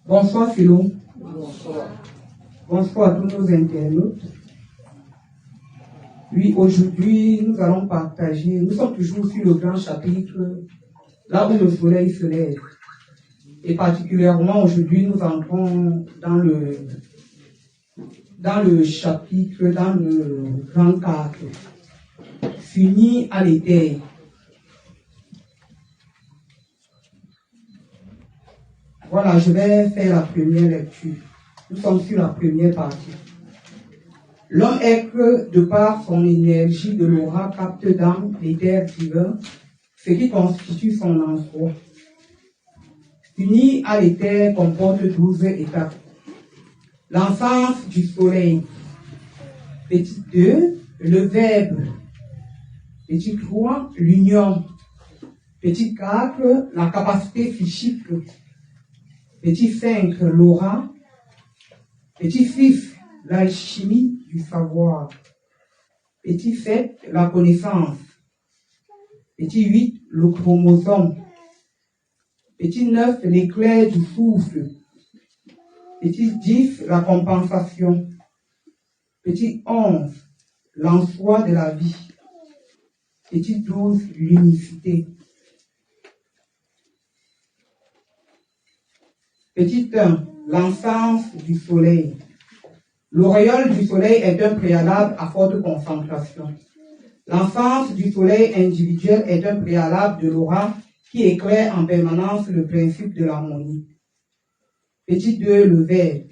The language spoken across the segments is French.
Bonsoir Philo. Bonsoir. Bonsoir à tous nos internautes. Oui, aujourd'hui, nous allons partager, nous sommes toujours sur le grand chapitre, là où le soleil se lève. Et particulièrement aujourd'hui, nous entrons dans le chapitre, dans le grand cadre, fini à l'éther. Voilà, je vais faire la première lecture. Nous sommes sur la première partie. L'homme est que, de par son énergie de l'aura, capte dans l'éther divin ce qui constitue son emploi. Fini à l'éther comporte 12 étapes. L'enfance du soleil. Petit 2, le verbe. Petit 3, l'union. Petit 4, la capacité psychique. Petit 5, l'aura. Petit 6, l'alchimie du savoir. Petit 7, la connaissance. Petit 8, le chromosome. Petit 9, l'éclair du souffle. Petit 10, la compensation. Petit 11, l'en-soi de la vie. Petit 12, l'unicité. Petit 1, l'enfance du soleil. L'auréole du soleil est un préalable à forte concentration. L'enfance du soleil individuel est un préalable de l'aura qui éclaire en permanence le principe de l'harmonie. Petit 2, le verbe.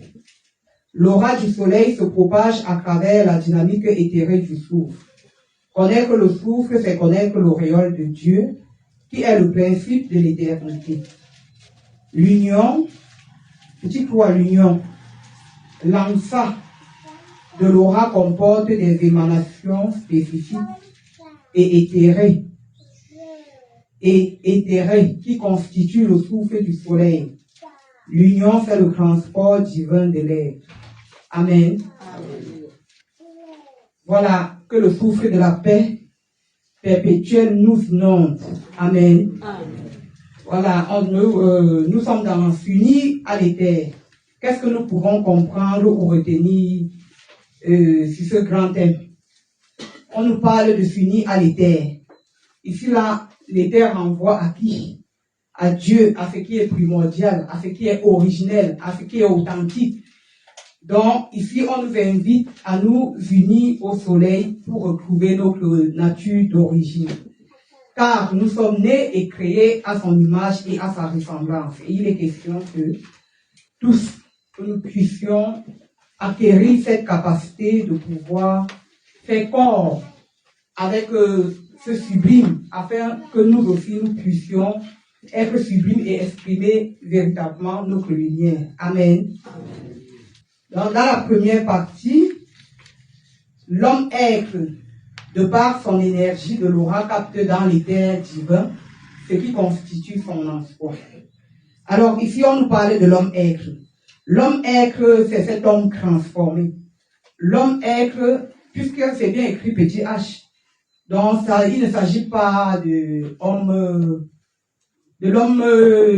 L'aura du soleil se propage à travers la dynamique éthérée du souffle. Connaître le souffle, c'est connaître l'auréole de Dieu, qui est le principe de l'éternité. L'union, petit 3, l'union. L'enfa de l'aura comporte des émanations spécifiques et éthérées qui constituent le souffle du soleil. L'union fait le transport divin de l'air. Amen. Voilà, que le souffle de la paix perpétuelle nous inonde. Amen. Voilà, nous sommes dans Fini à l'éther. Qu'est-ce que nous pouvons comprendre ou retenir sur ce grand thème? On nous parle de Fini à l'éther. Ici, là, l'éther renvoie à qui? À Dieu, à ce qui est primordial, à ce qui est originel, à ce qui est authentique. Donc, ici, on nous invite à nous unir au soleil pour retrouver notre nature d'origine. Car nous sommes nés et créés à son image et à sa ressemblance. Et il est question que tous, que nous puissions acquérir cette capacité de pouvoir faire corps avec ce sublime, afin que nous aussi nous puissions être sublimes et exprimer véritablement notre lumière. Amen. Donc, dans la première partie, l'homme être, de par son énergie de l'aura, capte dans l'éther divin ce qui constitue son emploi. Alors ici, on nous parlait de l'homme être. L'homme être, c'est cet homme transformé. L'homme être, puisque c'est bien écrit petit h, donc ça, il ne s'agit pas de l'homme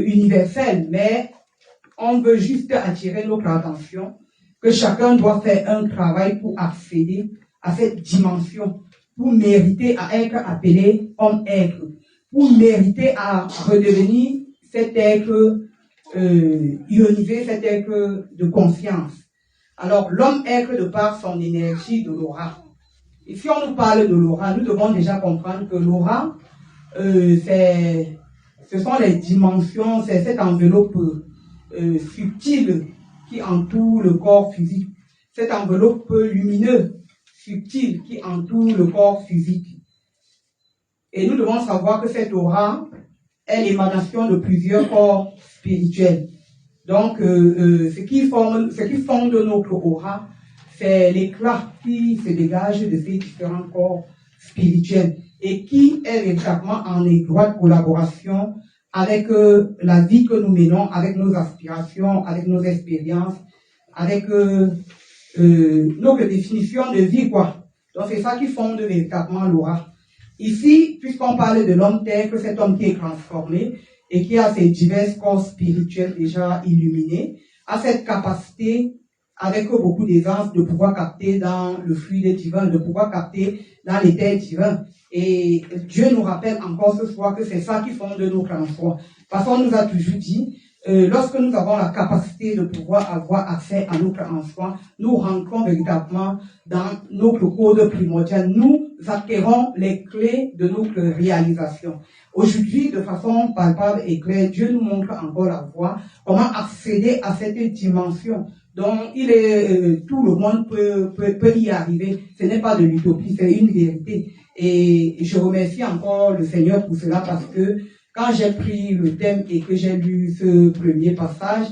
universel, mais on veut juste attirer notre attention que chacun doit faire un travail pour accéder à cette dimension, pour mériter à être appelé homme-être, pour mériter à redevenir cet être ionisé, cet être de conscience. Alors, l'homme-être de par son énergie de l'aura. Et si on nous parle de l'aura, nous devons déjà comprendre que l'aura, ce sont les dimensions, c'est cette enveloppe subtile qui entoure le corps physique, cette enveloppe lumineuse, subtile qui entoure le corps physique. Et nous devons savoir que cette aura est l'émanation de plusieurs corps spirituels. Donc, ce qui fonde notre aura, c'est l'éclat qui se dégage de ces différents corps spirituels et qui est véritablement en étroite collaboration avec la vie que nous menons, avec nos aspirations, avec nos expériences, avec notre définition de vie, quoi. Donc c'est ça qui fonde véritablement l'aura. Ici, puisqu'on parle de l'homme tel que cet homme qui est transformé, et qui a ses divers corps spirituels déjà illuminés, a cette capacité, avec beaucoup d'aisance, de pouvoir capter dans le fluide divin, de pouvoir capter dans l'éther divin. Et Dieu nous rappelle encore ce soir que c'est ça qui fonde notre foi. Parce qu'on nous a toujours dit, lorsque nous avons la capacité de pouvoir avoir accès à notre foi, nous rentrons véritablement dans notre code primordial. Nous acquérons les clés de notre réalisation. Aujourd'hui, de façon palpable et claire, Dieu nous montre encore la voie, comment accéder à cette dimension dont tout le monde peut y arriver. Ce n'est pas de l'utopie, c'est une vérité. Et je remercie encore le Seigneur pour cela parce que quand j'ai pris le thème et que j'ai lu ce premier passage,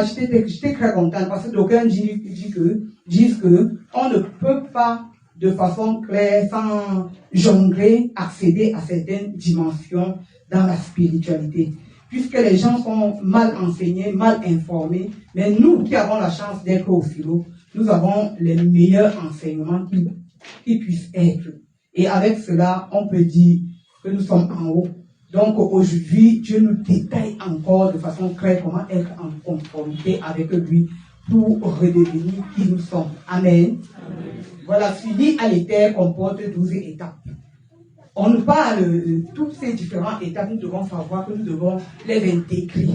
j'étais très contente parce que d'aucuns disent que on ne peut pas de façon claire, sans jongler, accéder à certaines dimensions dans la spiritualité. Puisque les gens sont mal enseignés, mal informés, mais nous qui avons la chance d'être au philo, nous avons les meilleurs enseignements qui puissent être. Et avec cela, on peut dire que nous sommes en haut. Donc aujourd'hui, Dieu nous détaille encore de façon claire comment être en conformité avec lui pour redevenir qui nous sommes. Amen. Voilà, Fini à l'éther comporte 12 étapes. On nous parle de toutes ces différentes étapes, nous devons savoir que nous devons les intégrer.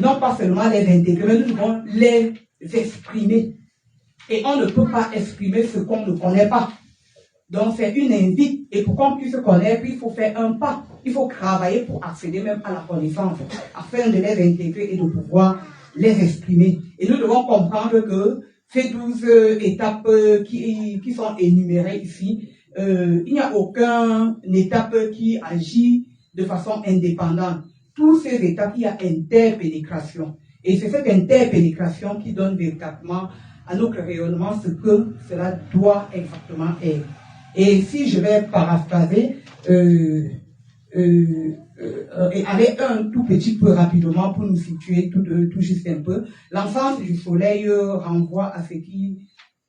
Non pas seulement les intégrer, mais nous devons les exprimer. Et on ne peut pas exprimer ce qu'on ne connaît pas. Donc c'est une invite. Et pour qu'on puisse connaître, il faut faire un pas. Il faut travailler pour accéder même à la connaissance, afin de les intégrer et de pouvoir les exprimer. Et nous devons comprendre que ces 12 étapes qui sont énumérées ici, il n'y a aucune étape qui agit de façon indépendante. Toutes ces étapes, il y a interpénétration. Et c'est cette interpénétration qui donne véritablement à notre rayonnement ce que cela doit exactement être. Et si je vais paraphraser, et aller un tout petit peu rapidement pour nous situer tout juste un peu, l'ensemble du soleil renvoie à ce qui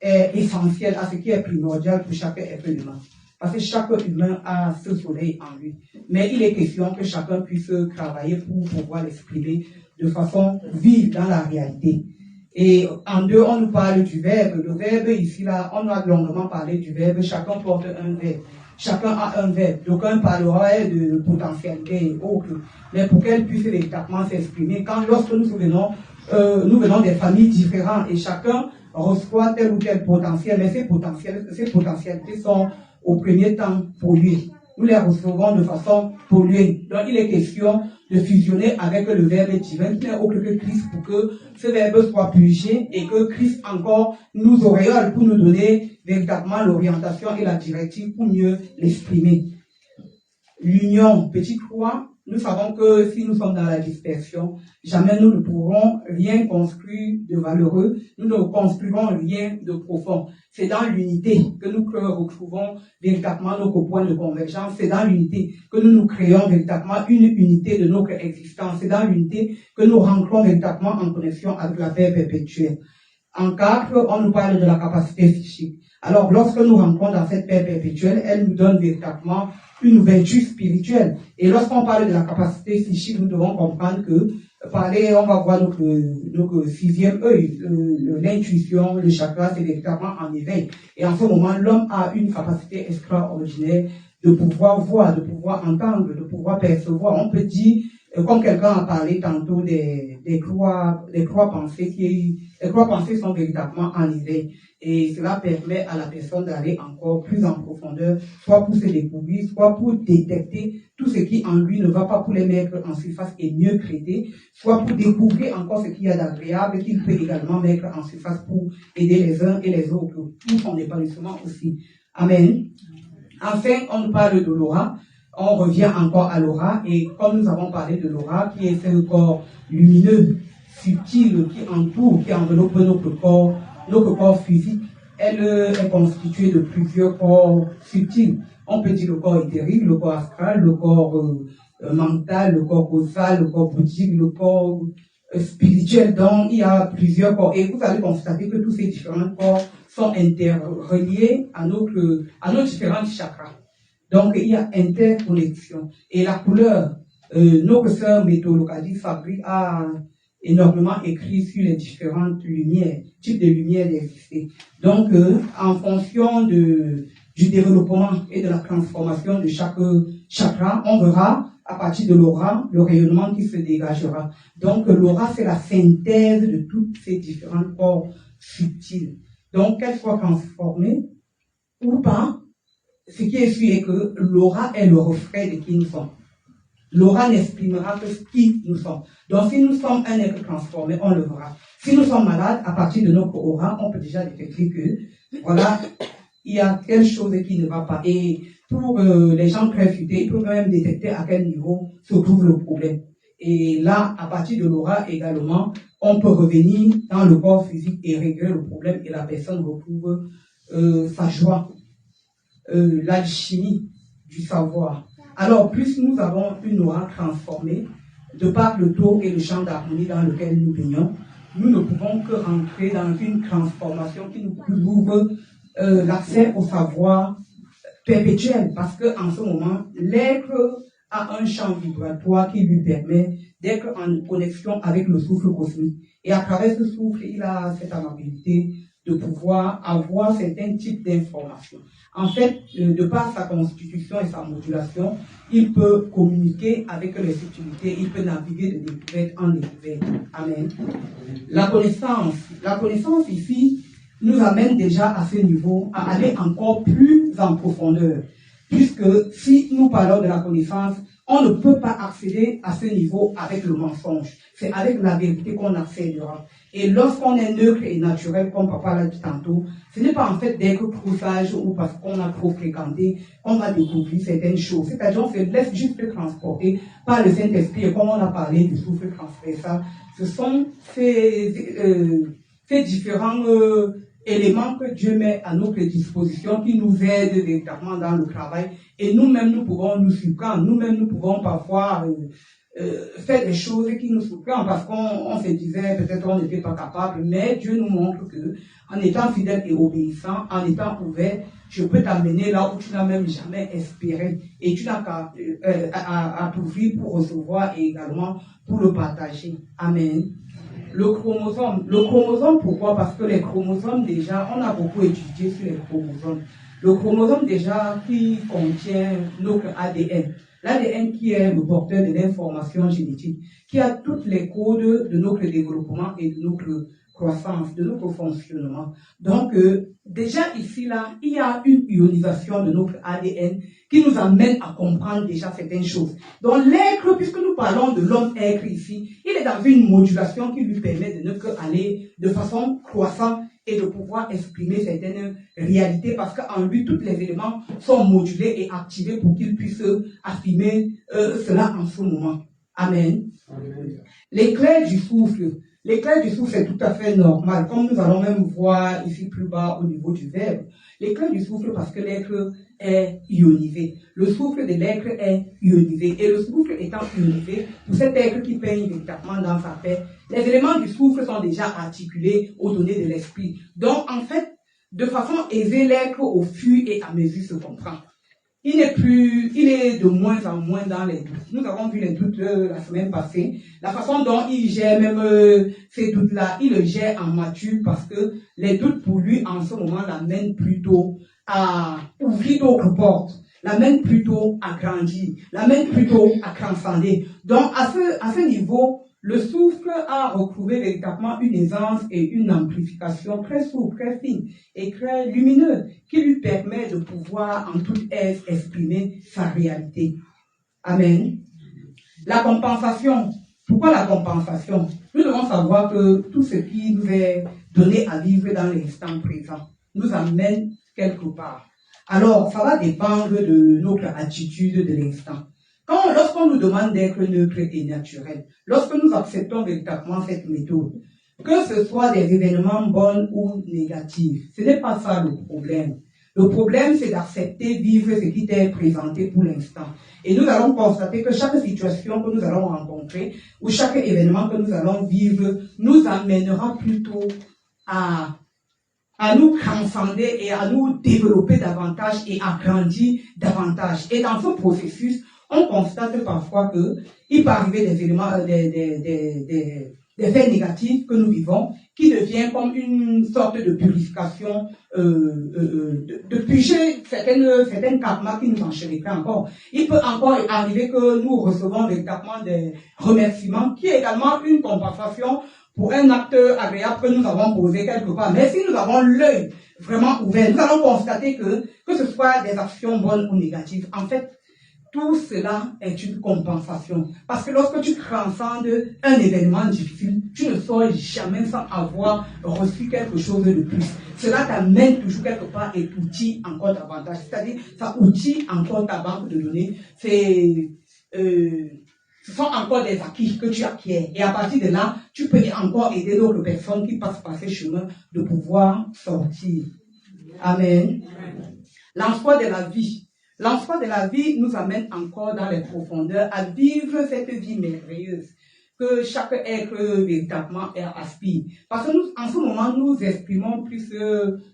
est essentiel, à ce qui est primordial pour chaque être humain. Parce que chaque humain a ce soleil en lui. Mais il est question que chacun puisse travailler pour pouvoir l'exprimer de façon vive dans la réalité. Et en deux, on nous parle du verbe. Le verbe ici, là, on a longuement parlé du verbe. Chacun porte un verbe. Chacun a un verbe. D'aucuns parlera de potentialité et autres. Mais pour qu'elle puisse véritablement s'exprimer, lorsque nous venons des familles différentes et chacun reçoit tel ou tel potentiel, mais ces potentialités sont au premier temps polluées. Nous les recevons de façon polluée. Donc il est question de fusionner avec le verbe divin qui n'est autre que Christ pour que ce verbe soit purgé et que Christ encore nous auréole pour nous donner véritablement l'orientation et la directive pour mieux l'exprimer. L'union, petite croix, nous savons que si nous sommes dans la dispersion, jamais nous ne pourrons rien construire de valeureux, nous ne construirons rien de profond. C'est dans l'unité que nous retrouvons véritablement notre point de convergence, c'est dans l'unité que nous créons véritablement une unité de notre existence, c'est dans l'unité que nous rentrons véritablement en connexion avec la paix perpétuelle. En 4, on nous parle de la capacité psychique. Alors, lorsque nous rentrons dans cette paix perpétuelle, elle nous donne véritablement une ouverture spirituelle. Et lorsqu'on parle de la capacité psychique, nous devons comprendre que on va voir notre sixième œil, l'intuition, le chakra, c'est véritablement en éveil. Et en ce moment, l'homme a une capacité extraordinaire de pouvoir voir, de pouvoir entendre, de pouvoir percevoir. On peut dire, comme quelqu'un a parlé tantôt des croix pensées, les croix pensées sont véritablement en éveil. Et cela permet à la personne d'aller encore plus en profondeur, soit pour se découvrir, soit pour détecter tout ce qui en lui ne va pas, pour les mettre en surface et mieux traiter, soit pour découvrir encore ce qu'il y a d'agréable qu'il peut également mettre en surface pour aider les uns et les autres, pour son épanouissement aussi. Amen. Enfin, on nous parle de l'aura. On revient encore à l'aura, et comme nous avons parlé de l'aura, qui est ce corps lumineux, subtil, qui entoure, qui enveloppe notre corps physique, elle est constituée de plusieurs corps subtils. On peut dire le corps éthérique, le corps astral, le corps mental, le corps causal, le corps bouddhique, le corps spirituel. Donc, il y a plusieurs corps. Et vous allez constater que tous ces différents corps sont interreliés à nos différents chakras. Donc, il y a interconnexion. Et la couleur Notre sœur Méthodologie Fabri a énormément écrit sur les différentes lumières, types de lumières d'exister. Donc, en fonction du développement et de la transformation de chaque chakra, on verra à partir de l'aura le rayonnement qui se dégagera. Donc, l'aura, c'est la synthèse de toutes ces différents corps subtils. Donc, qu'elles soient transformées ou pas, ce qui est sûr est que l'aura est le reflet de qui nous sommes. L'aura n'exprimera que ce qui nous sommes. Donc, si nous sommes un être transformé, on le verra. Si nous sommes malades, à partir de notre aura, on peut déjà détecter que, voilà, il y a quelque chose qui ne va pas. Et pour les gens très futés, ils peuvent même détecter à quel niveau se trouve le problème. Et là, à partir de l'aura également, on peut revenir dans le corps physique et régler le problème et la personne retrouve sa joie, l'alchimie du savoir. Alors, plus nous avons une aura transformée, de par le taux et le champ d'harmonie dans lequel nous baignons, nous ne pouvons que rentrer dans une transformation qui nous ouvre l'accès au savoir perpétuel, parce qu'en ce moment, l'être a un champ vibratoire qui lui permet d'être en connexion avec le souffle cosmique. Et à travers ce souffle, il a cette amabilité de pouvoir avoir certains types d'informations. En fait, de par sa constitution et sa modulation, il peut communiquer avec les subtilités, il peut naviguer de découverte en découverte. Amen. La connaissance ici nous amène déjà à ce niveau à aller encore plus en profondeur. Puisque si nous parlons de la connaissance, on ne peut pas accéder à ce niveau avec le mensonge. C'est avec la vérité qu'on accédera. Et lorsqu'on est neutre et naturel, comme papa l'a dit tantôt, ce n'est pas en fait d'être trop sage ou parce qu'on a trop fréquenté qu'on va découvrir certaines choses. C'est-à-dire on se laisse juste transporter par le Saint-Esprit. Et comme on a parlé du souffle transversal, ce sont ces différents éléments que Dieu met à notre disposition qui nous aident véritablement dans le travail. Et nous-mêmes, nous pouvons nous surprendre. Nous-mêmes, nous pouvons parfois faire des choses qui nous surprennent parce qu'on se disait peut-être on n'était pas capable. Mais Dieu nous montre que en étant fidèle et obéissant, en étant ouvert, je peux t'amener là où tu n'as même jamais espéré. Et tu n'as qu'à à t'ouvrir pour recevoir et également pour le partager. Amen. Le chromosome, pourquoi? Parce que les chromosomes, déjà, on a beaucoup étudié sur les chromosomes. Le chromosome, déjà, qui contient notre ADN. L'ADN qui est le porteur de l'information génétique, qui a toutes les codes de notre développement et de notre croissance, de notre fonctionnement. Donc, déjà ici, là, il y a une ionisation de notre ADN qui nous amène à comprendre déjà certaines choses. Donc, l'être, puisque nous parlons de l'homme être ici, il est dans une modulation qui lui permet de ne qu'aller de façon croissante et de pouvoir exprimer certaines réalités parce qu'en lui, tous les éléments sont modulés et activés pour qu'il puisse affirmer cela en ce moment. Amen. Amen. L'éclair du souffle. L'éclair du souffle est tout à fait normal, comme nous allons même voir ici plus bas au niveau du verbe. L'éclair du souffle parce que l'être est ionisé. Le souffle de l'être est ionisé. Et le souffle étant ionisé, pour cet être qui peigne véritablement dans sa paix, les éléments du souffle sont déjà articulés aux données de l'esprit. Donc, en fait, de façon aisée, l'être au fur et à mesure se comprend. Il est de moins en moins dans les doutes. Nous avons vu les doutes la semaine passée. La façon dont il gère même ces doutes-là, il le gère en mature parce que les doutes pour lui, en ce moment, l'amènent plutôt à ouvrir d'autres portes, l'amènent plutôt à grandir, l'amènent plutôt à transcender. Donc, à ce niveau, le souffle a retrouvé véritablement une aisance et une amplification très souple, très fine et très lumineuse qui lui permet de pouvoir en toute aise exprimer sa réalité. Amen. La compensation. Pourquoi la compensation? Nous devons savoir que tout ce qui nous est donné à vivre dans l'instant présent nous amène quelque part. Alors, ça va dépendre de notre attitude de l'instant. Lorsqu'on nous demande d'être neutre et naturel, lorsque nous acceptons véritablement cette méthode, que ce soit des événements bons ou négatifs, ce n'est pas ça le problème. Le problème, c'est d'accepter vivre ce qui t'est présenté pour l'instant. Et nous allons constater que chaque situation que nous allons rencontrer, ou chaque événement que nous allons vivre, nous amènera plutôt à nous transcender et à nous développer davantage et à grandir davantage. Et dans ce processus, on constate parfois que il peut arriver des éléments, des faits négatifs que nous vivons, qui devient comme une sorte de purification, de purger certaines karmas qui nous enchevêtraient encore. Il peut encore arriver que nous recevons véritablement des remerciements, qui est également une compensation pour un acte agréable que nous avons posé quelque part. Mais si nous avons l'œil vraiment ouvert, nous allons constater que ce soit des actions bonnes ou négatives, en fait, tout cela est une compensation. Parce que lorsque tu transcendes un événement difficile, tu ne sors jamais sans avoir reçu quelque chose de plus. Cela t'amène toujours quelque part et t'outille encore davantage. C'est-à-dire, ça outille encore ta banque de données. Ce sont encore des acquis que tu acquiers. Et à partir de là, tu peux encore aider d'autres personnes qui passent par ces chemins de pouvoir sortir. Amen. L'emploi de la vie. L'emploi de la vie nous amène encore dans les profondeurs à vivre cette vie merveilleuse que chaque être véritablement aspire. Parce que nous, en ce moment, nous exprimons plus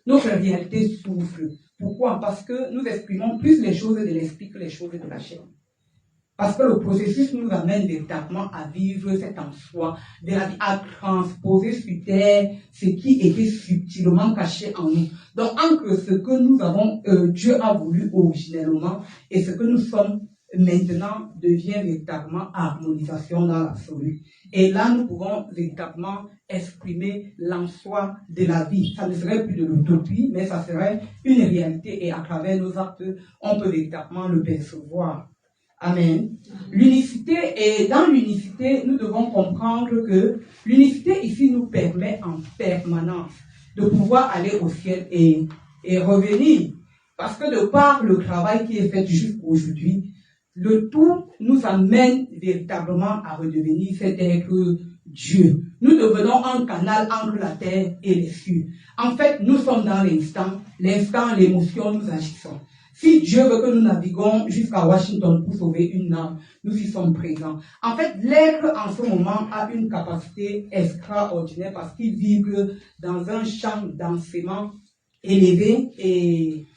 notre réalité souffle. Pourquoi? Parce que nous exprimons plus les choses de l'esprit que les choses de la chair. Parce que le processus nous amène véritablement à vivre cet en soi de la vie, à transposer sur terre ce qui était subtilement caché en nous. Donc, entre ce que nous avons, Dieu a voulu originellement et ce que nous sommes maintenant devient véritablement harmonisation dans l'absolu. Et là, nous pouvons véritablement exprimer l'en soi de la vie. Ça ne serait plus de l'utopie, mais ça serait une réalité et à travers nos actes, on peut véritablement le percevoir. Amen. L'unicité, et dans l'unicité, nous devons comprendre que l'unicité ici nous permet en permanence de pouvoir aller au ciel et revenir. Parce que de par le travail qui est fait jusqu'aujourd'hui, le tout nous amène véritablement à redevenir cet être Dieu. Nous devenons un canal entre la terre et les cieux. En fait, nous sommes dans l'instant, l'émotion, nous agissons. Si Dieu veut que nous naviguons jusqu'à Washington pour sauver une âme, nous y sommes présents. En fait, l'être en ce moment a une capacité extraordinaire parce qu'il vibre dans un champ d'enseignement élevé et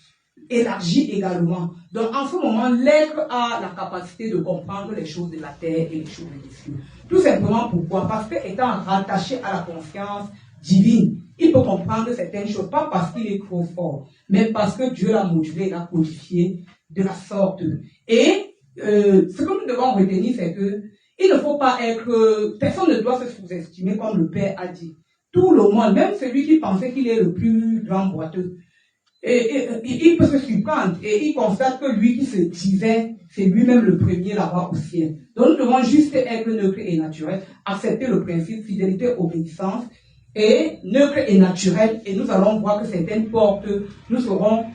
élargi également. Donc en ce moment, l'être a la capacité de comprendre les choses de la terre et les choses des cieux. Tout simplement pourquoi? Parce qu'étant rattaché à la conscience divine, il peut comprendre certaines choses, pas parce qu'il est trop fort, mais parce que Dieu l'a modulé, l'a codifié de la sorte. Et ce que nous devons retenir, c'est que il ne faut pas être... personne ne doit se sous-estimer comme le Père a dit. Tout le monde, même celui qui pensait qu'il est le plus grand boiteux, et il peut se surprendre et il constate que lui qui se disait, c'est lui-même le premier là-bas au ciel. Donc nous devons juste être neutre et naturel, accepter le principe fidélité, obéissance, et neutre et naturel, et nous allons voir que certaines portes nous seront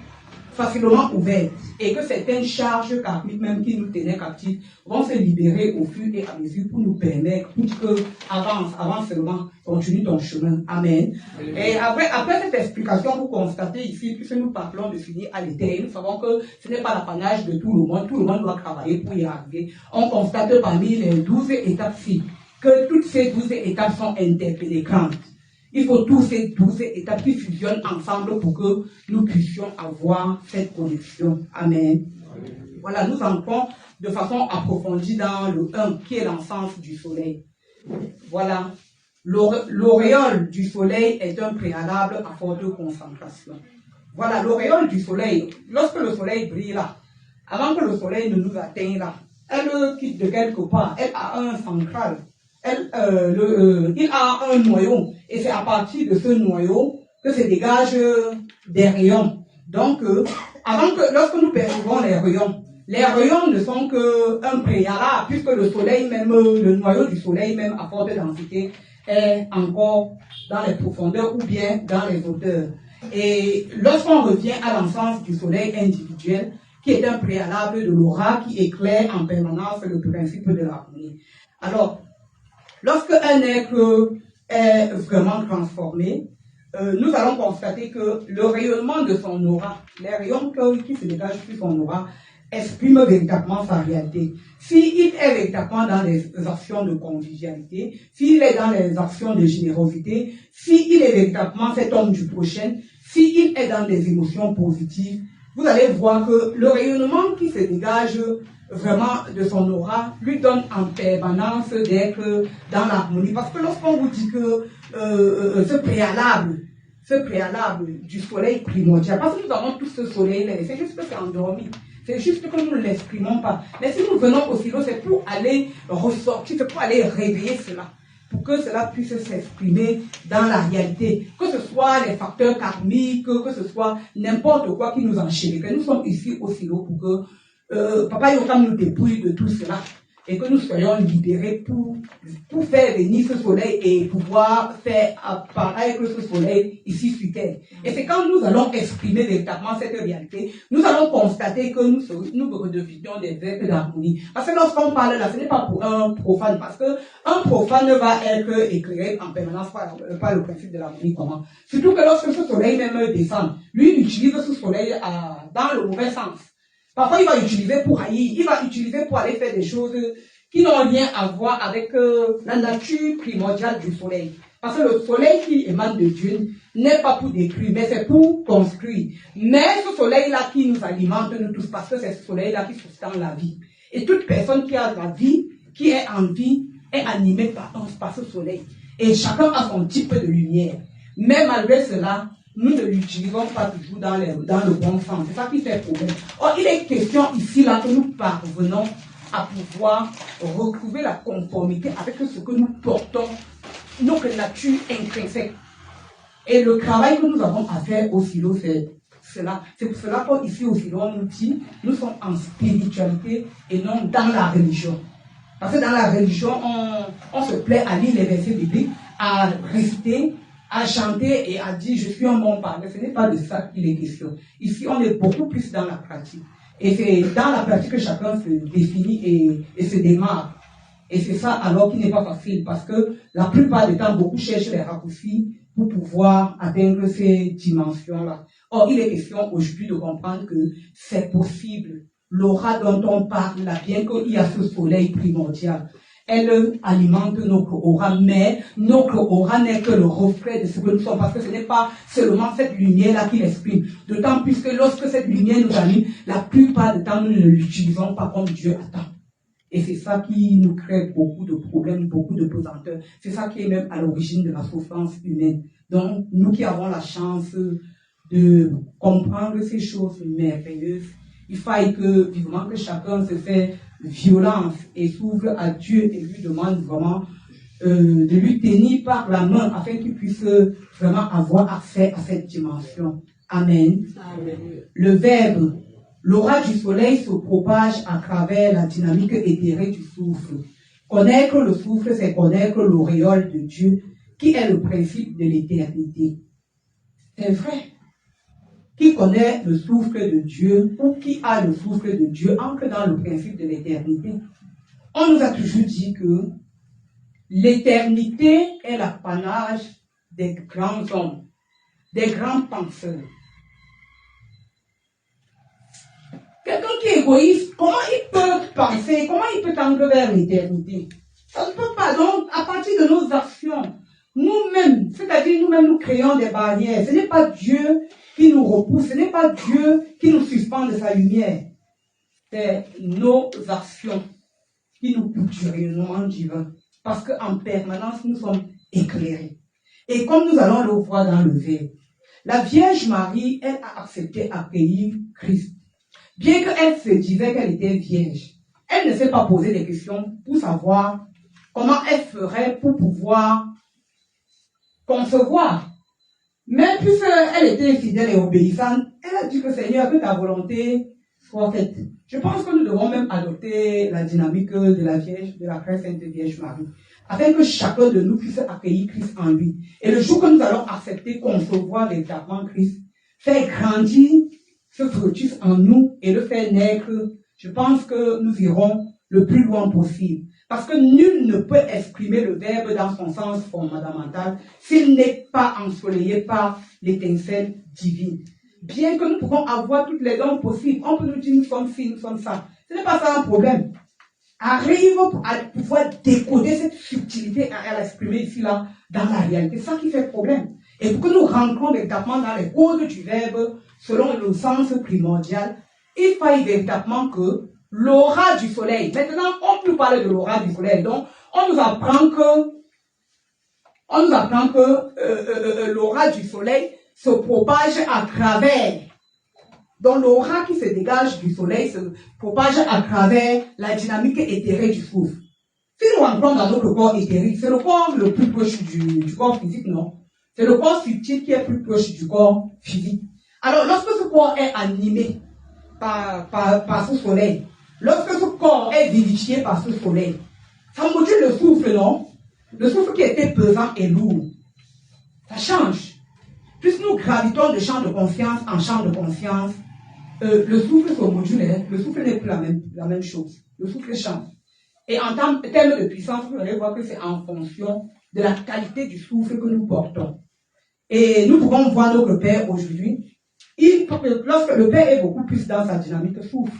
facilement ouvertes et que certaines charges karmiques même qui nous tenaient captifs vont se libérer au fur et à mesure pour nous permettre pour que avance seulement, continue ton chemin. Amen. Et après cette explication, vous constatez ici, puisque nous parlons de finir à l'éternel, nous savons que ce n'est pas l'apanage de tout le monde doit travailler pour y arriver. On constate parmi les 12 étapes-ci que toutes ces 12 étapes sont interpénétrantes. Il faut tous ces 12 étapes qui fusionnent ensemble pour que nous puissions avoir cette connexion. Amen. Voilà, nous entrons de façon approfondie dans le 1, qui est l'encens du soleil. Voilà, l'auréole du soleil est un préalable à forte concentration. Voilà, l'auréole du soleil, lorsque le soleil brille là, avant que le soleil ne nous atteigne là, elle quitte de quelque part, elle a un central. Il a un noyau et c'est à partir de ce noyau que se dégagent des rayons. Donc, lorsque nous percevons les rayons ne sont qu'un préalable puisque le soleil même, le noyau du soleil même à forte densité est encore dans les profondeurs ou bien dans les hauteurs. Et lorsqu'on revient à l'encens du soleil individuel, qui est un préalable de l'aura qui éclaire en permanence le principe de l'harmonie. Alors, lorsque un être est vraiment transformé, nous allons constater que le rayonnement de son aura, les rayons qui se dégagent sur son aura, expriment véritablement sa réalité. S'il est véritablement dans les actions de convivialité, s'il est dans les actions de générosité, s'il est véritablement cet homme du prochain, s'il est dans des émotions positives, vous allez voir que le rayonnement qui se dégage vraiment de son aura, lui donne en permanence d'être dans l'harmonie. Parce que lorsqu'on vous dit que ce préalable du soleil primordial, parce que nous avons tous ce soleil-là, c'est juste que c'est endormi. C'est juste que nous ne l'exprimons pas. Mais si nous venons au silo, c'est pour aller ressortir, c'est pour aller réveiller cela, pour que cela puisse s'exprimer dans la réalité. Que ce soit les facteurs karmiques, que ce soit n'importe quoi qui nous enchaîne. Que nous sommes ici au silo pour que Papa Yotam nous dépouille de tout cela et que nous soyons libérés pour faire venir ce soleil et pouvoir faire apparaître ce soleil ici sur terre. Et c'est quand nous allons exprimer véritablement cette réalité, nous allons constater que nous redevions des êtres d'harmonie. Parce que lorsqu'on parle là, ce n'est pas pour un profane, parce que un profane va être éclairé en permanence par le principe de l'harmonie. Comment? Surtout que lorsque ce soleil même descend, lui il utilise ce soleil dans le mauvais sens. Parfois, il va l'utiliser pour haïr, il va l'utiliser pour aller faire des choses qui n'ont rien à voir avec la nature primordiale du soleil. Parce que le soleil qui émane de Dieu n'est pas pour détruire, mais c'est pour construire. Mais ce soleil-là qui nous alimente, nous tous, parce que c'est ce soleil-là qui soutient la vie. Et toute personne qui a la vie, qui est en vie, est animée par ce soleil. Et chacun a son type de lumière. Mais malgré cela, nous ne l'utilisons pas toujours dans le bon sens. C'est ça qui fait problème. Or, il est question ici, là, que nous parvenons à pouvoir retrouver la conformité avec ce que nous portons, notre nature intrinsèque. Et le travail que nous avons à faire au silo, c'est cela. C'est pour cela qu'ici au silo, on nous dit, nous sommes en spiritualité et non dans la religion. Parce que dans la religion, on se plaît à lire les versets bibliques, à réciter, à chanter et à dire je suis un bon parler. Ce n'est pas de ça qu'il est question. Ici, on est beaucoup plus dans la pratique. Et c'est dans la pratique que chacun se définit et se démarre. Et c'est ça alors qui n'est pas facile parce que la plupart du temps, beaucoup cherchent les raccourcis pour pouvoir atteindre ces dimensions-là. Or, il est question aujourd'hui de comprendre que c'est possible. L'aura dont on parle là, bien qu'il y a ce soleil primordial, elle alimente notre aura, mais notre aura n'est que le reflet de ce que nous sommes, parce que ce n'est pas seulement cette lumière-là qui l'exprime. D'autant plus que lorsque cette lumière nous anime, la plupart du temps, nous ne l'utilisons pas comme Dieu attend. Et c'est ça qui nous crée beaucoup de problèmes, beaucoup de pesanteurs. C'est ça qui est même à l'origine de la souffrance humaine. Donc, nous qui avons la chance de comprendre ces choses merveilleuses, il faille que, vivement, que chacun se fait violence et s'ouvre à Dieu et lui demande vraiment de lui tenir par la main afin qu'il puisse vraiment avoir accès à cette dimension. Amen. Amen. Le verbe, l'aura du soleil se propage à travers la dynamique éthérée du souffle. Connaître le souffle, c'est connaître l'auréole de Dieu qui est le principe de l'éternité. C'est vrai. Qui connaît le souffle de Dieu ou qui a le souffle de Dieu entre dans le principe de l'éternité. On nous a toujours dit que l'éternité est l'apanage des grands hommes, des grands penseurs. Quelqu'un qui est égoïste, comment il peut penser, comment il peut tendre vers l'éternité? Ça ne peut pas. Donc, à partir de nos actions, nous-mêmes, c'est-à-dire nous-mêmes, nous créons des barrières. Ce n'est pas Dieu qui nous repousse, ce n'est pas Dieu qui nous suspend de sa lumière. C'est nos actions qui nous poussent du rayonnement divin. Parce qu'en permanence, nous sommes éclairés. Et comme nous allons le voir dans le verbe, la Vierge Marie, elle a accepté d'accueillir Christ. Bien qu'elle se disait qu'elle était vierge, elle ne s'est pas posé des questions pour savoir comment elle ferait pour pouvoir concevoir. Même puisqu'elle était fidèle et obéissante, elle a dit que Seigneur, que ta volonté soit faite. Je pense que nous devons même adopter la dynamique de la Vierge, de la très sainte Vierge Marie, afin que chacun de nous puisse accueillir Christ en lui. Et le jour que nous allons accepter, concevoir véritablement Christ, faire grandir ce fœtus en nous et le faire naître, je pense que nous irons le plus loin possible. Parce que nul ne peut exprimer le verbe dans son sens fondamental s'il n'est pas ensoleillé par l'étincelle divine. Bien que nous pouvons avoir toutes les dons possibles, on peut nous dire nous sommes ci, nous sommes ça. Ce n'est pas ça un problème. Arrive à pouvoir décoder cette subtilité et à l'exprimer ici, là, dans la réalité. C'est ça qui fait problème. Et pour que nous rentrons véritablement dans les causes du verbe, selon le sens primordial, il faille véritablement que l'aura du soleil. Maintenant, on peut parler de l'aura du soleil. Donc, on nous apprend que l'aura du soleil se propage à travers. Donc, l'aura qui se dégage du soleil se propage à travers la dynamique éthérée du soufre. Si nous rentrons dans notre corps éthérique, c'est le corps le plus proche du corps physique, non? C'est le corps subtil qui est plus proche du corps physique. Alors, lorsque ce corps est animé par ce soleil, lorsque ce corps est vivifié par ce soleil, ça module le souffle, non? Le souffle qui était pesant et lourd. Ça change. Plus nous gravitons de champ de conscience en champ de conscience, le souffle se module, hein? Le souffle n'est plus la même chose. Le souffle change. Et en termes de puissance, vous allez voir que c'est en fonction de la qualité du souffle que nous portons. Et nous pouvons voir notre Père aujourd'hui. Lorsque le Père est beaucoup plus dans sa dynamique souffle.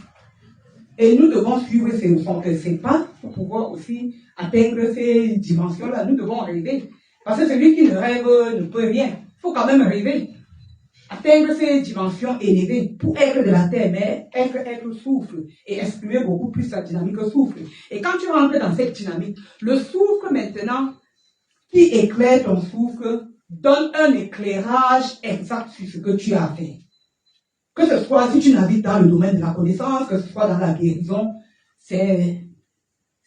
Et nous devons suivre ses pas pour pouvoir aussi atteindre ces dimensions-là. Nous devons rêver. Parce que celui qui ne rêve ne peut rien. Il faut quand même rêver. Atteindre ces dimensions élevées pour être de la terre, mais être souffle et exprimer beaucoup plus la dynamique souffle. Et quand tu rentres dans cette dynamique, le souffle maintenant qui éclaire ton souffle donne un éclairage exact sur ce que tu as fait. Que ce soit si tu navigues dans le domaine de la connaissance, que ce soit dans la guérison, c'est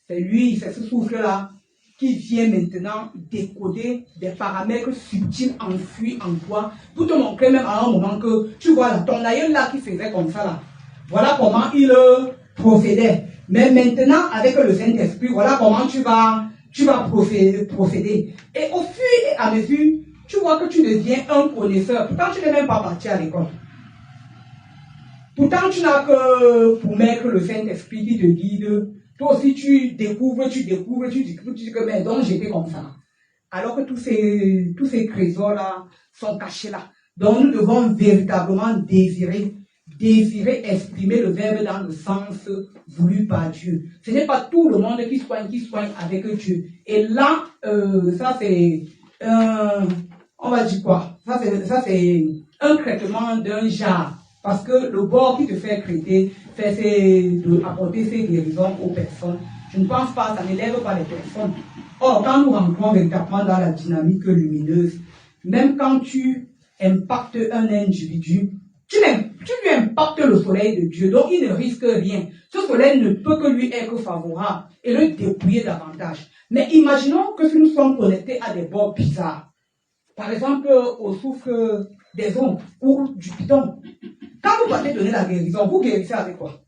ce souffle-là qui vient maintenant décoder des paramètres subtils enfouis en toi, pour te montrer même à un moment que, tu vois là, ton aïeul là qui faisait comme ça là, voilà comment il procédait. Mais maintenant, avec le Saint-Esprit, voilà comment tu vas procéder. Et au fur et à mesure, tu vois que tu deviens un connaisseur. Pourtant, tu n'es même pas parti à l'école. Pourtant, tu n'as que pour mettre le Saint-Esprit qui te guide. Toi aussi, tu découvres, tu dis que, mais donc j'étais comme ça. Alors que tous ces trésors-là sont cachés là. Donc, nous devons véritablement désirer exprimer le verbe dans le sens voulu par Dieu. Ce n'est pas tout le monde qui soigne avec Dieu. Et là, ça c'est on va dire quoi? Ça c'est un traitement d'un genre. Parce que le bord qui te fait traiter, apporter ses guérisons aux personnes. Je ne pense pas, ça n'élève pas les personnes. Or, quand nous rentrons véritablement dans la dynamique lumineuse, même quand tu impactes un individu, tu lui impactes le soleil de Dieu, donc il ne risque rien. Ce soleil ne peut que lui être favorable et le dépouiller davantage. Mais imaginons que si nous sommes connectés à des bords bizarres, par exemple au souffle des ombres ou du python, quand vous partez donner la guérison, vous guérissez avec quoi?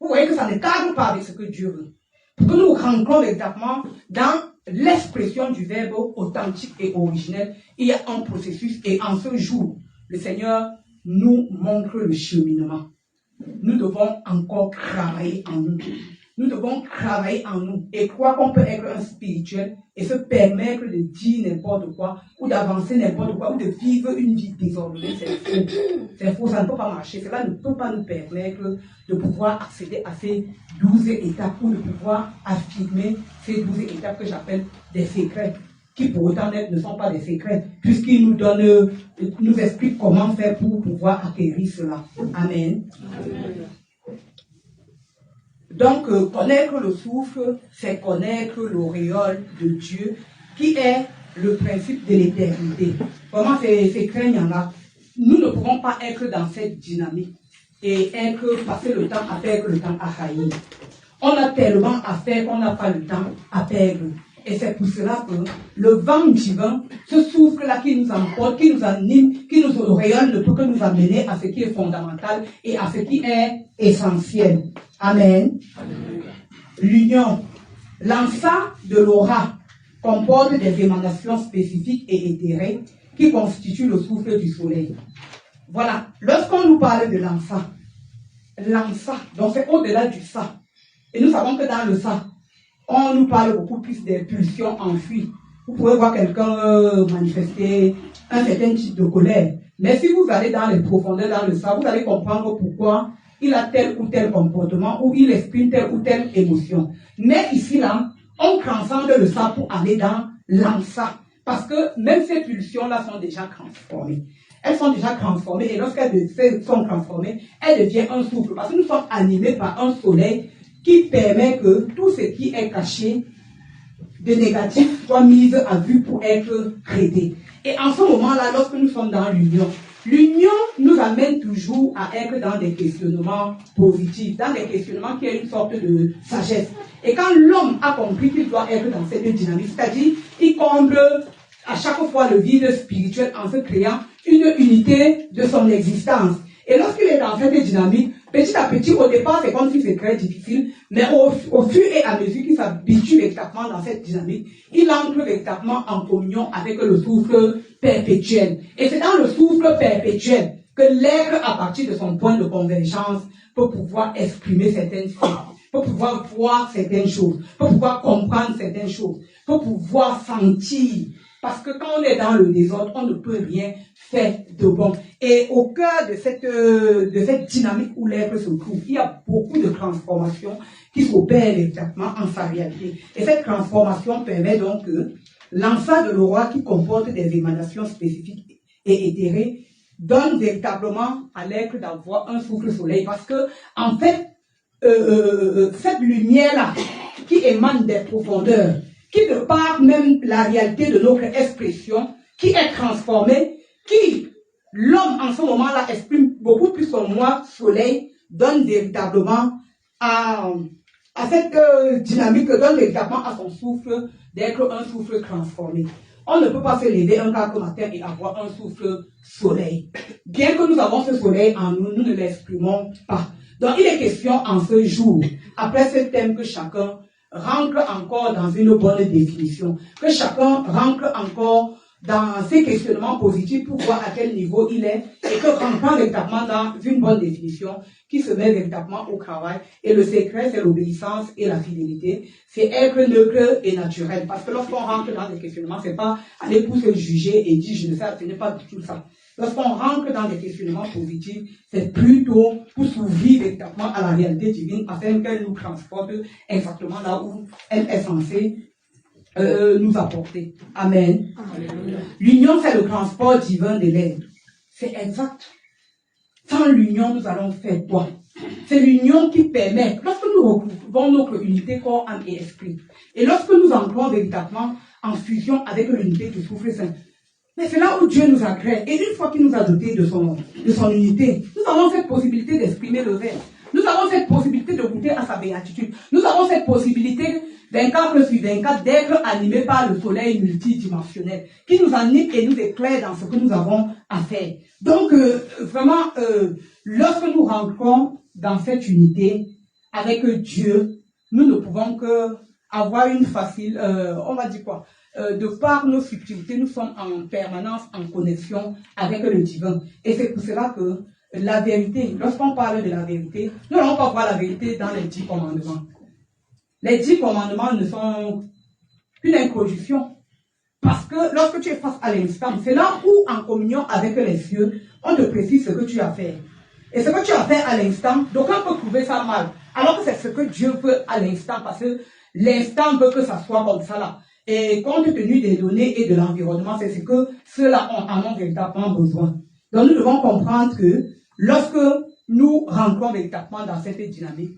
Vous voyez que ça ne cadre pas avec ce que Dieu veut. Pour que nous rentrons véritablement dans l'expression du verbe authentique et originel, il y a un processus et en ce jour, le Seigneur nous montre le cheminement. Nous devons encore travailler en nous. Nous devons travailler en nous et croire qu'on peut être un spirituel et se permettre de dire n'importe quoi ou d'avancer n'importe quoi ou de vivre une vie désordonnée. C'est faux, ça ne peut pas marcher. Cela ne peut pas nous permettre de pouvoir accéder à ces 12 étapes ou de pouvoir affirmer ces 12 étapes que j'appelle des secrets, qui pour autant ne sont pas des secrets, puisqu'ils nous expliquent comment faire pour pouvoir acquérir cela. Amen. Amen. Donc, connaître le souffle, c'est connaître l'auréole de Dieu, qui est le principe de l'éternité. Vraiment, c'est craignant là. Nous ne pouvons pas être dans cette dynamique et passer le temps à perdre, le temps à haïr. On a tellement à faire qu'on n'a pas le temps à perdre. Et c'est pour cela que le vent divin, ce souffle-là qui nous emporte, qui nous anime, qui nous auréole, ne peut que nous amener à ce qui est fondamental et à ce qui est essentiel. Amen. Amen. L'union. L'enfa de l'aura comporte des émanations spécifiques et éthérées qui constituent le souffle du soleil. Voilà. Lorsqu'on nous parle de l'enfa, donc c'est au-delà du ça. Et nous savons que dans le ça, on nous parle beaucoup plus des pulsions enfuies. Vous pouvez voir quelqu'un manifester un certain type de colère. Mais si vous allez dans les profondeurs, dans le ça, vous allez comprendre pourquoi il a tel ou tel comportement ou il exprime telle ou telle émotion. Mais ici, là, on transcende le ça pour aller dans l'ensa. Parce que même ces pulsions-là sont déjà transformées. elles sont déjà transformées. Et lorsqu'elles sont transformées, elles deviennent un souffle. Parce que nous sommes animés par un soleil qui permet que tout ce qui est caché de négatif soit mis à vue pour être traité. Et en ce moment-là, lorsque nous sommes dans l'union, l'union nous amène toujours à être dans des questionnements positifs, dans des questionnements qui ont une sorte de sagesse. Et quand l'homme a compris qu'il doit être dans cette dynamique, c'est-à-dire il comble à chaque fois le vide spirituel en se créant une unité de son existence. Et lorsqu'il est dans cette dynamique, petit à petit, au départ, c'est comme si c'est très difficile, mais au fur et à mesure qu'il s'habitue véritablement dans cette dynamique, il entre véritablement en communion avec le souffle perpétuel. Et c'est dans le souffle perpétuel que l'être, à partir de son point de convergence, peut pouvoir exprimer certaines choses, peut pouvoir voir certaines choses, peut pouvoir comprendre certaines choses, peut pouvoir sentir. Parce que quand on est dans le désordre, on ne peut rien faire de bon. Et au cœur de cette dynamique où l'être se trouve, il y a beaucoup de transformations qui s'opèrent véritablement en sa réalité. Et cette transformation permet donc que l'enfant de l'aura qui comporte des émanations spécifiques et éthérées donne véritablement à l'être d'avoir un souffle soleil. Parce que, en fait, cette lumière-là qui émane des profondeurs, qui de par même la réalité de notre expression, qui est transformée, qui, l'homme en ce moment-là exprime beaucoup plus son moi soleil, donne véritablement à cette dynamique, donne véritablement à son souffle d'être un souffle transformé. On ne peut pas se lever un quelques matin et avoir un souffle soleil. Bien que nous avons ce soleil en nous, nous ne l'exprimons pas. Donc il est question en ce jour, après ce thème que chacun rentre encore dans une bonne définition, que chacun rentre encore dans ses questionnements positifs pour voir à quel niveau il est et que rentrant véritablement dans une bonne définition qui se met véritablement au travail. Et le secret, c'est l'obéissance et la fidélité. C'est être neutre et naturel. Parce que lorsqu'on rentre dans des questionnements, c'est pas aller pour se juger et dire je ne sais, ce n'est pas du tout ça. Lorsqu'on rentre dans des questionnements positifs, c'est plutôt pour s'ouvrir véritablement à la réalité divine afin qu'elle nous transporte exactement là où elle est censée nous apporter. Amen. L'union, c'est le transport divin de l'être. C'est exact. Sans l'union, nous allons faire quoi? C'est l'union qui permet, lorsque nous retrouvons notre unité corps, âme et esprit, et lorsque nous entrons véritablement en fusion avec l'unité du souffle saint, mais c'est là où Dieu nous agrée. Et une fois qu'il nous a dotés de son unité, nous avons cette possibilité d'exprimer le verbe. Nous avons cette possibilité de goûter à sa béatitude. Nous avons cette possibilité, 24 sur 24, d'être animés par le soleil multidimensionnel, qui nous anime et nous éclaire dans ce que nous avons à faire. Donc, vraiment, lorsque nous rentrons dans cette unité avec Dieu, nous ne pouvons que avoir une facile, on va dire quoi, de par nos subtilités, nous sommes en permanence en connexion avec le divin. Et c'est pour cela que la vérité, lorsqu'on parle de la vérité, nous n'allons pas voir la vérité dans les 10 commandements. Les 10 commandements ne sont qu'une introduction. Parce que lorsque tu es face à l'instant, c'est là où, en communion avec les cieux, on te précise ce que tu as fait. Et ce que tu as fait à l'instant, d'aucuns peuvent trouver ça mal. Alors que c'est ce que Dieu veut à l'instant, parce que l'instant veut que ça soit comme ça là. Et compte tenu des données et de l'environnement, c'est ce que ceux-là en ont véritablement besoin. Donc nous devons comprendre que lorsque nous rentrons véritablement dans cette dynamique,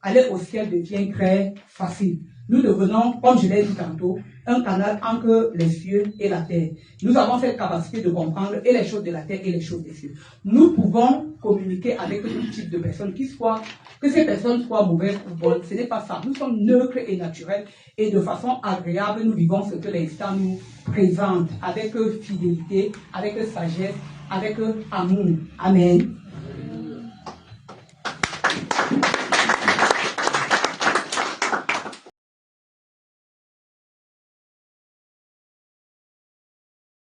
aller au ciel devient très facile. Nous devenons, comme je l'ai dit tantôt, un canal entre les cieux et la terre. Nous avons cette capacité de comprendre et les choses de la terre et les choses des cieux. Nous pouvons communiquer avec tout type de personnes, que ces personnes soient mauvaises ou bonnes. Ce n'est pas ça. Nous sommes neutres et naturels et de façon agréable, nous vivons ce que l'instant nous présente avec fidélité, avec sagesse, avec amour. Amen.